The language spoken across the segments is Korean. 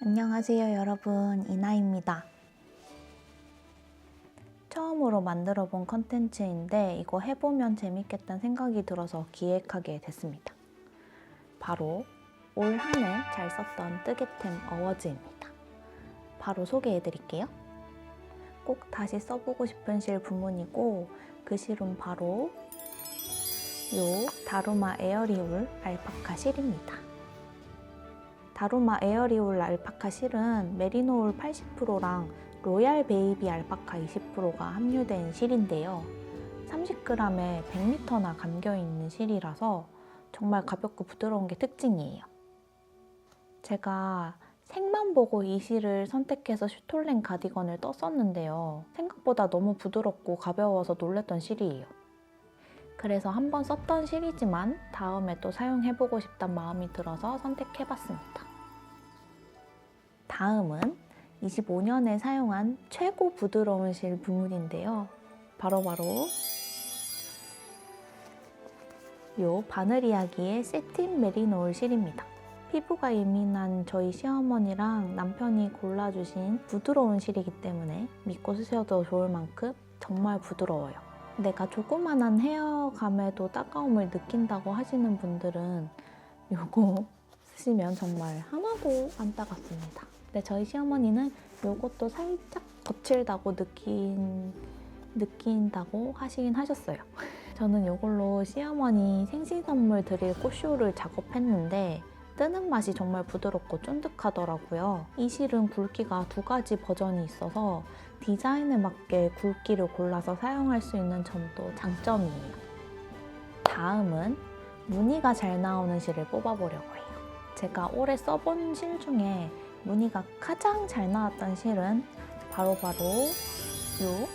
안녕하세요 여러분, 이나입니다. 처음으로 만들어 본 컨텐츠인데 이거 해보면 재밌겠다는 생각이 들어서 기획하게 됐습니다. 바로 올 한 해 잘 썼던 뜨개템 어워즈입니다. 바로 소개해 드릴게요. 꼭 다시 써보고 싶은 실 부문이고 그 실은 바로 요 다루마 에어리울 알파카 실입니다. 다루마 에어리울 알파카 실은 메리노울 80%랑 로얄 베이비 알파카 20%가 함유된 실인데요. 30g에 100m나 감겨있는 실이라서 정말 가볍고 부드러운 게 특징이에요. 제가 색만 보고 이 실을 선택해서 슈톨렌 가디건을 떴었는데요. 생각보다 너무 부드럽고 가벼워서 놀랬던 실이에요. 그래서 한번 썼던 실이지만 다음에 또 사용해보고 싶다는 마음이 들어서 선택해봤습니다. 다음은 25년에 사용한 최고 부드러운 실 부문인데요. 바로바로 요 바느리아기의 세틴 메리노울 실입니다. 피부가 예민한 저희 시어머니랑 남편이 골라주신 부드러운 실이기 때문에 믿고 쓰셔도 좋을 만큼 정말 부드러워요. 내가 조그만한 헤어감에도 따가움을 느낀다고 하시는 분들은 요거 쓰시면 정말 하나도 안 따갑습니다. 근데 저희 시어머니는 요것도 살짝 거칠다고 느낀다고 하시긴 하셨어요. 저는 요걸로 시어머니 생신 선물 드릴 꽃쇼를 작업했는데 뜨는 맛이 정말 부드럽고 쫀득하더라고요. 이 실은 굵기가 2가지 버전이 있어서 디자인에 맞게 굵기를 골라서 사용할 수 있는 점도 장점이에요. 다음은 무늬가 잘 나오는 실을 뽑아보려고 해요. 제가 올해 써본 실 중에 무늬가 가장 잘 나왔던 실은 바로바로 요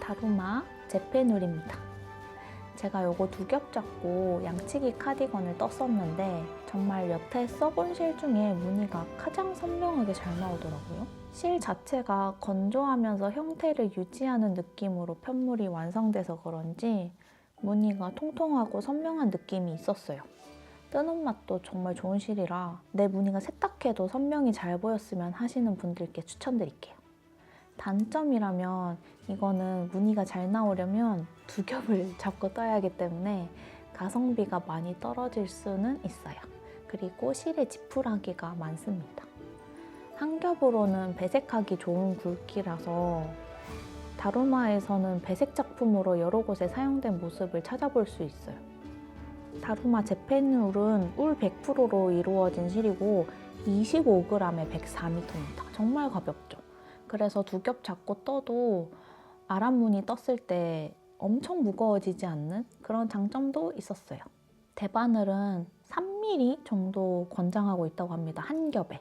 다루마 제페눌입니다. 제가 요거 2겹 잡고 양치기 카디건을 떴었는데 정말 여태 써본 실 중에 무늬가 가장 선명하게 잘 나오더라고요. 실 자체가 건조하면서 형태를 유지하는 느낌으로 편물이 완성돼서 그런지 무늬가 통통하고 선명한 느낌이 있었어요. 뜨는 맛도 정말 좋은 실이라 내 무늬가 세탁해도 선명히 잘 보였으면 하시는 분들께 추천드릴게요. 단점이라면 이거는 무늬가 잘 나오려면 2겹을 잡고 떠야 하기 때문에 가성비가 많이 떨어질 수는 있어요. 그리고 실에 지푸라기가 많습니다. 한 겹으로는 배색하기 좋은 굵기라서 다루마에서는 배색 작품으로 여러 곳에 사용된 모습을 찾아볼 수 있어요. 다루마 제페눌은 울 100%로 이루어진 실이고 25g에 104m입니다. 정말 가볍죠? 그래서 2겹 잡고 떠도 아랫무늬 떴을 때 엄청 무거워지지 않는 그런 장점도 있었어요. 대바늘은 3mm 정도 권장하고 있다고 합니다. 한 겹에.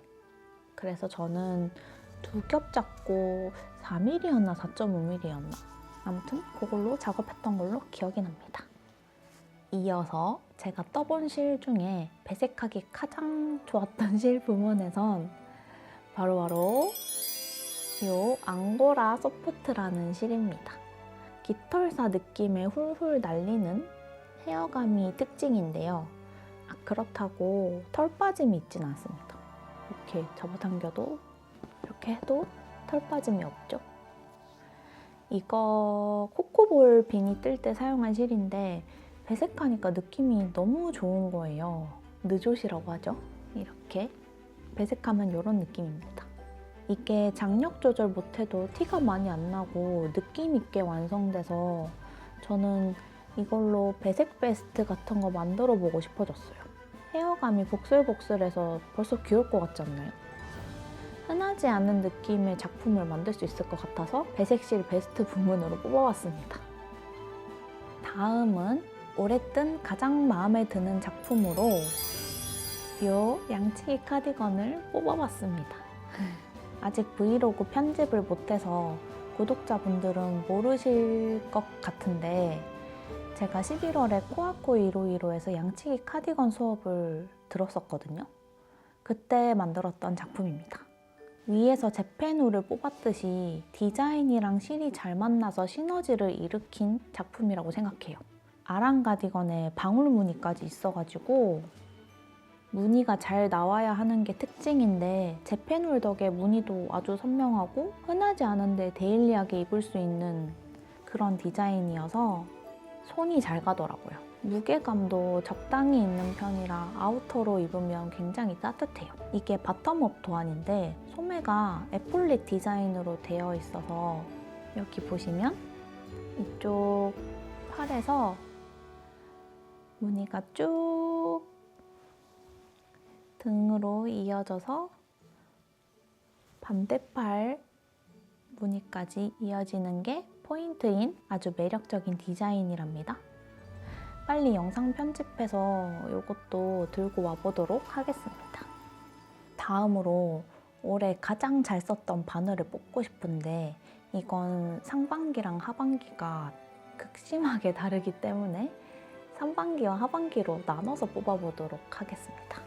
그래서 저는 2겹 잡고 4mm였나 4.5mm였나 아무튼 그걸로 작업했던 걸로 기억이 납니다. 이어서 제가 떠본 실 중에 배색하기 가장 좋았던 실 부문에선 바로바로 요 앙고라 소프트라는 실입니다. 깃털사 느낌의 훌훌 날리는 헤어감이 특징인데요. 그렇다고 털 빠짐이 있진 않습니다. 이렇게 잡아당겨도 이렇게 해도 털 빠짐이 없죠. 이거 코코볼 비니 뜰 때 사용한 실인데 배색하니까 느낌이 너무 좋은 거예요. 느조시라고 하죠. 이렇게 배색하면 이런 느낌입니다. 이게 장력 조절 못해도 티가 많이 안 나고 느낌 있게 완성돼서 저는 이걸로 배색 베스트 같은 거 만들어 보고 싶어졌어요. 헤어감이 복슬복슬해서 벌써 귀여울 것 같지 않나요? 흔하지 않은 느낌의 작품을 만들 수 있을 것 같아서 배색실 베스트 부문으로 뽑아봤습니다. 다음은 올해 뜬 가장 마음에 드는 작품으로 요 양치기 카디건을 뽑아봤습니다. 아직 브이로그 편집을 못해서 구독자분들은 모르실 것 같은데 제가 11월에 코아코 151호에서 양치기 카디건 수업을 들었었거든요. 그때 만들었던 작품입니다. 위에서 제페눌을 뽑았듯이 디자인이랑 실이 잘 만나서 시너지를 일으킨 작품이라고 생각해요. 아랑 가디건에 방울 무늬까지 있어가지고 무늬가 잘 나와야 하는 게 특징인데 제페놀 덕에 무늬도 아주 선명하고 흔하지 않은데 데일리하게 입을 수 있는 그런 디자인이어서 손이 잘 가더라고요. 무게감도 적당히 있는 편이라 아우터로 입으면 굉장히 따뜻해요. 이게 바텀업 도안인데 소매가 에폴릿 디자인으로 되어 있어서 여기 보시면 이쪽 팔에서 무늬가 쭉 등으로 이어져서 반대팔 무늬까지 이어지는 게 포인트인 아주 매력적인 디자인이랍니다. 빨리 영상 편집해서 이것도 들고 와보도록 하겠습니다. 다음으로 올해 가장 잘 썼던 바늘을 뽑고 싶은데 이건 상반기랑 하반기가 극심하게 다르기 때문에 상반기와 하반기로 나눠서 뽑아보도록 하겠습니다.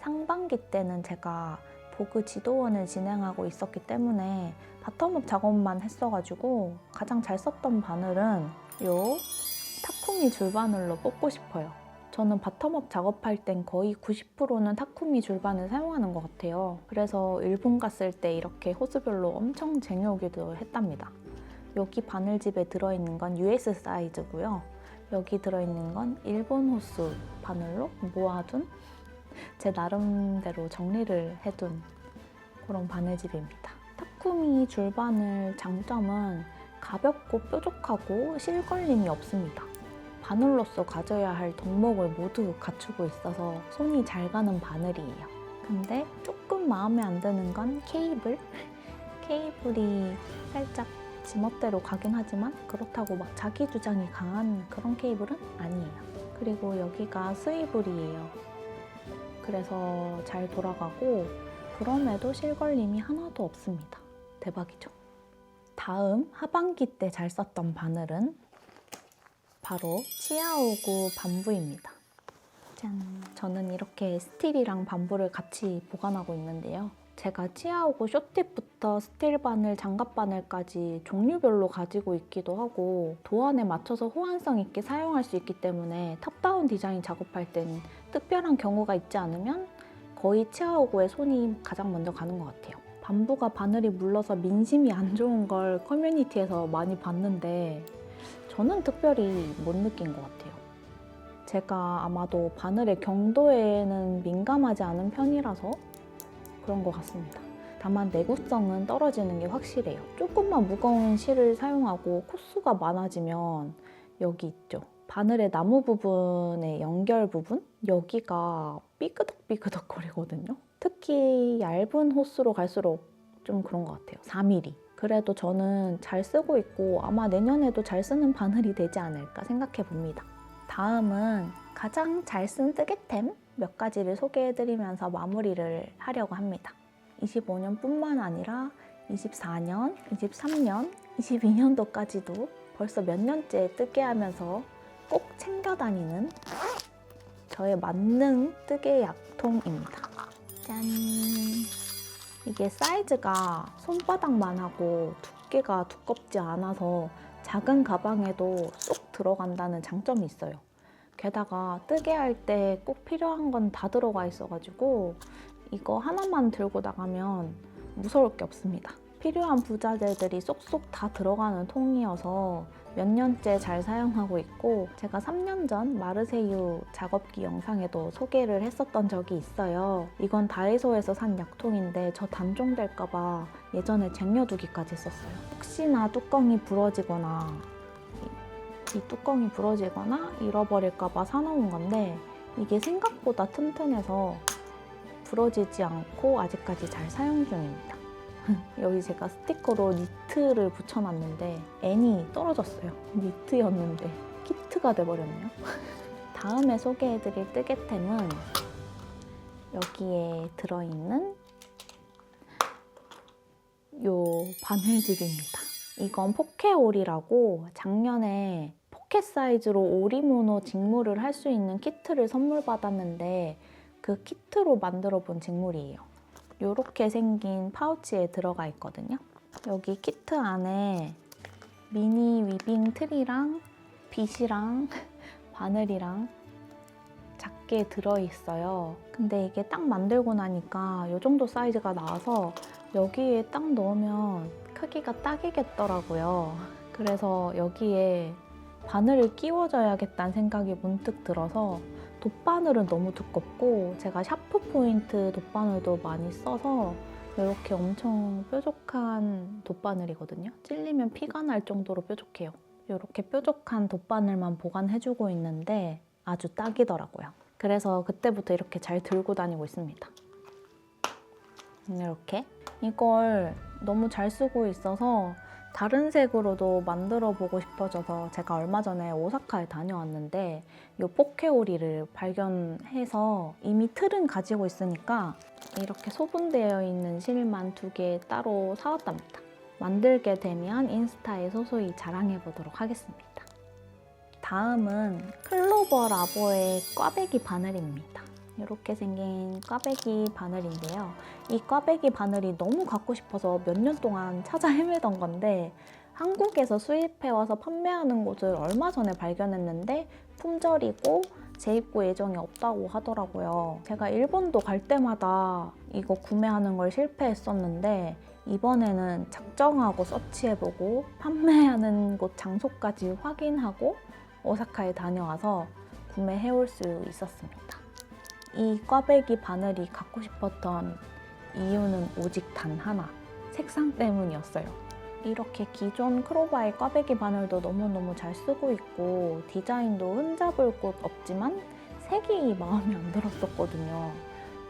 상반기 때는 제가 보그 지도원을 진행하고 있었기 때문에 바텀업 작업만 했어가지고 가장 잘 썼던 바늘은 요 타쿠미 줄바늘로 뽑고 싶어요. 저는 바텀업 작업할 땐 거의 90%는 타쿠미 줄바늘 사용하는 것 같아요. 그래서 일본 갔을 때 이렇게 호수별로 엄청 쟁여오기도 했답니다. 여기 바늘집에 들어있는 건 US 사이즈고요. 여기 들어있는 건 일본 호수 바늘로 모아둔 제 나름대로 정리를 해둔 그런 바늘집입니다. 타쿠미 줄바늘 장점은 가볍고 뾰족하고 실걸림이 없습니다. 바늘로서 가져야 할 덕목을 모두 갖추고 있어서 손이 잘 가는 바늘이에요. 근데 조금 마음에 안 드는 건 케이블? 케이블이 살짝 지멋대로 가긴 하지만 그렇다고 막 자기 주장이 강한 그런 케이블은 아니에요. 그리고 여기가 스위블이에요. 그래서 잘 돌아가고 그럼에도 실걸림이 하나도 없습니다. 대박이죠? 다음 하반기 때 잘 썼던 바늘은 바로 치아오구 밤부입니다. 짠! 저는 이렇게 스틸이랑 밤부를 같이 보관하고 있는데요. 제가 치아오구 쇼팁부터 스틸 바늘, 장갑 바늘까지 종류별로 가지고 있기도 하고 도안에 맞춰서 호환성 있게 사용할 수 있기 때문에 탑다운 디자인 작업할 땐 특별한 경우가 있지 않으면 거의 치아오구에 손이 가장 먼저 가는 것 같아요. 밤부가 바늘이 물러서 민심이 안 좋은 걸 커뮤니티에서 많이 봤는데 저는 특별히 못 느낀 것 같아요. 제가 아마도 바늘의 경도에는 민감하지 않은 편이라서 그런 것 같습니다. 다만 내구성은 떨어지는 게 확실해요. 조금만 무거운 실을 사용하고 코수가 많아지면 여기 있죠. 바늘의 나무 부분의 연결 부분? 여기가 삐그덕삐그덕 거리거든요. 특히 얇은 호수로 갈수록 좀 그런 것 같아요. 4mm. 그래도 저는 잘 쓰고 있고 아마 내년에도 잘 쓰는 바늘이 되지 않을까 생각해 봅니다. 다음은 가장 잘 쓴 뜨개템 몇 가지를 소개해드리면서 마무리를 하려고 합니다. 25년뿐만 아니라 24년, 23년, 22년도까지도 벌써 몇 년째 뜨개하면서 꼭 챙겨 다니는 저의 만능 뜨개 약통입니다. 짠! 이게 사이즈가 손바닥만 하고 두께가 두껍지 않아서 작은 가방에도 쏙 들어간다는 장점이 있어요. 게다가 뜨개할 때 꼭 필요한 건 다 들어가 있어가지고 이거 하나만 들고 나가면 무서울 게 없습니다. 필요한 부자재들이 쏙쏙 다 들어가는 통이어서 몇 년째 잘 사용하고 있고 제가 3년 전 마르세유 작업기 영상에도 소개를 했었던 적이 있어요. 이건 다이소에서 산 약통인데 저 단종될까봐 예전에 쟁여두기까지 했었어요. 혹시나 뚜껑이 부러지거나 이 뚜껑이 부러지거나 잃어버릴까봐 사놓은 건데 이게 생각보다 튼튼해서 부러지지 않고 아직까지 잘 사용 중입니다. 여기 제가 스티커로 니트를 붙여놨는데 N이 떨어졌어요. 니트였는데 키트가 돼버렸네요. 다음에 소개해드릴 뜨개템은 여기에 들어있는 요 바늘집입니다. 이건 포켓올이라고 작년에 포켓 사이즈로 오리모노 직물을 할 수 있는 키트를 선물 받았는데 그 키트로 만들어 본 직물이에요. 이렇게 생긴 파우치에 들어가 있거든요. 여기 키트 안에 미니 위빙 틀이랑 빗이랑 바늘이랑 개 들어있어요. 근데 이게 딱 만들고 나니까 이 정도 사이즈가 나와서 여기에 딱 넣으면 크기가 딱이겠더라고요. 그래서 여기에 바늘을 끼워줘야겠다는 생각이 문득 들어서 돗바늘은 너무 두껍고 제가 샤프 포인트 돗바늘도 많이 써서 이렇게 엄청 뾰족한 돗바늘이거든요. 찔리면 피가 날 정도로 뾰족해요. 이렇게 뾰족한 돗바늘만 보관해주고 있는데 아주 딱이더라고요. 그래서 그때부터 이렇게 잘 들고 다니고 있습니다. 이렇게 이걸 너무 잘 쓰고 있어서 다른 색으로도 만들어 보고 싶어져서 제가 얼마 전에 오사카에 다녀왔는데 이 포케오리를 발견해서 이미 틀은 가지고 있으니까 이렇게 소분되어 있는 실만 2개 따로 사왔답니다. 만들게 되면 인스타에 소소히 자랑해 보도록 하겠습니다. 다음은 클로버 라보의 꽈배기 바늘입니다. 이렇게 생긴 꽈배기 바늘인데요. 이 꽈배기 바늘이 너무 갖고 싶어서 몇 년 동안 찾아 헤매던 건데 한국에서 수입해와서 판매하는 곳을 얼마 전에 발견했는데 품절이고 재입고 예정이 없다고 하더라고요. 제가 일본도 갈 때마다 이거 구매하는 걸 실패했었는데 이번에는 작정하고 서치해보고 판매하는 곳 장소까지 확인하고 오사카에 다녀와서 구매해올 수 있었습니다. 이 꽈배기 바늘이 갖고 싶었던 이유는 오직 단 하나, 색상 때문이었어요. 이렇게 기존 크로바의 꽈배기 바늘도 너무너무 잘 쓰고 있고 디자인도 흠잡을 곳 없지만 색이 마음에 안 들었었거든요.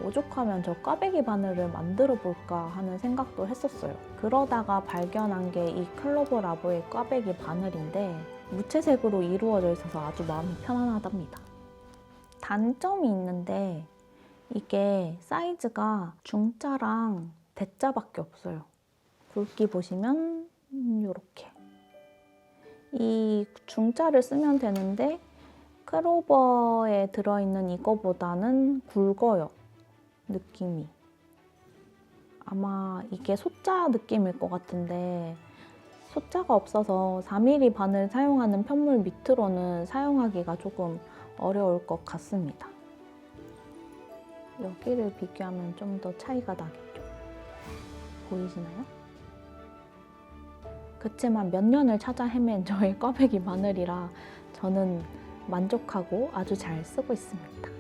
오죽하면 저 꽈배기 바늘을 만들어 볼까 하는 생각도 했었어요. 그러다가 발견한 게 이 클로버 라보의 꽈배기 바늘인데 무채색으로 이루어져 있어서 아주 마음이 편안하답니다. 단점이 있는데 이게 사이즈가 중자랑 대자밖에 없어요. 굵기 보시면 이렇게 이 중자를 쓰면 되는데 크로버에 들어있는 이거보다는 굵어요. 느낌이. 아마 이게 소자 느낌일 것 같은데 소자가 없어서 4mm 바늘 사용하는 편물 밑으로는 사용하기가 조금 어려울 것 같습니다. 여기를 비교하면 좀 더 차이가 나겠죠? 보이시나요? 그치만 몇 년을 찾아 헤맨 저의 꽈배기 바늘이라 저는 만족하고 아주 잘 쓰고 있습니다.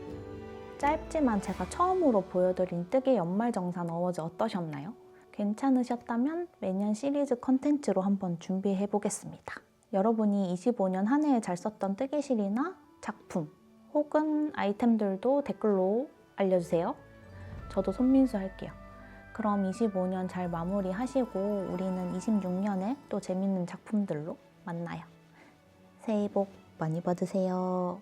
짧지만 제가 처음으로 보여드린 뜨개 연말정산 어워즈 어떠셨나요? 괜찮으셨다면 매년 시리즈 컨텐츠로 한번 준비해보겠습니다. 여러분이 25년 한 해에 잘 썼던 뜨개실이나 작품 혹은 아이템들도 댓글로 알려주세요. 저도 손민수 할게요. 그럼 25년 잘 마무리하시고 우리는 26년에 또 재밌는 작품들로 만나요. 새해 복 많이 받으세요.